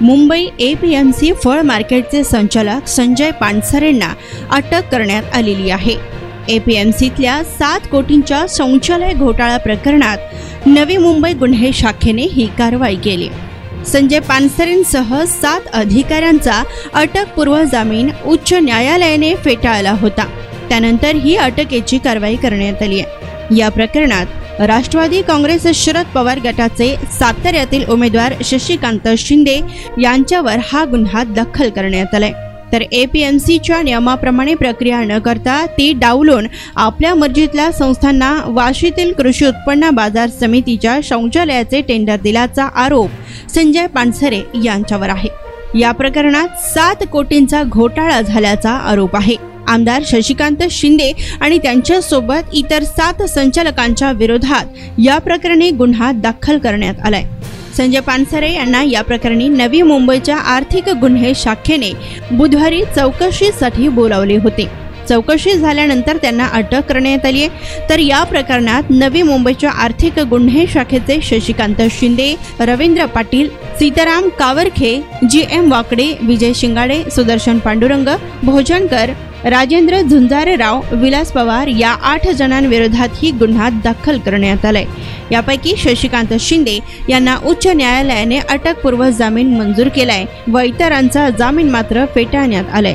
Mumbai APMC फळ मार्केटचे संचालक संजय पानसरेंना अटक करण्यात आलेली आहे। एपीएमसीतल्या 7 कोटींच्या शौचालय घोटाळा प्रकरणात नवी मुंबई गुन्हे शाखेने ही कारवाई केली। संजय पानसरेंसह 7 अधिकाऱ्यांचा अटकपूर्व जामीन उच्च न्यायालयाने फेटाळला होता। त्यानंतर ही अटकेची कारवाई करण्यात आली आहे। या प्रकरणात राष्ट्रवादी काँग्रेस शरद पवार गटाचे साताऱ्यातील उमेदवार शशिकांत शिंदे यांच्यावर हा गुन्हा दाखल करण्यात आलाय। तर एपीएमसीच्या नियमाप्रमाणे प्रक्रिया न करता ती डावलून आपल्या मर्जीतल्या संस्थांना वाशीतील कृषी उत्पन्न बाजार समितीच्या शौचालयाचे टेंडर दिल्याचा आरोप संजय पानसरे यांच्यावर आहे। या प्रकरणात 7 कोटींचा घोटाळा झाल्याचा आरोप आहे। आमदार शशिकांत शिंदे आणि त्यांच्यासोबत इतर 7 संचालकांच्या विरोधात या प्रकरणी गुन्हा दाखल करण्यात आलाय। संजय पानसरे यांना या प्रकरणी नवी मुंबईच्या आर्थिक गुन्हे शाखेने बुधवारी चौकशीसाठी बोलावले होते। चौकशी झाल्यानंतर त्यांना अटक करण्यात आली आहे। तर या प्रकरणात नवी मुंबईच्या आर्थिक गुन्हे शाखेचे शशिकांत शिंदे, रवींद्र पाटील, सीताराम कावरखे, GM वाकडे, विजय शिंगाडे, सुदर्शन पांडुरंग भोजनकर, राजेंद्र झुंजारराव, विलास पवार या 8 जणांविरोधात ही गुन्हा दाखल करण्यात आलाय। यापैकी शशिकांत शिंदे यांना उच्च न्यायालयाने अटकपूर्व जामीन मंजूर केलाय व इतरांचा जामीन मात्र फेटाळण्यात आलाय।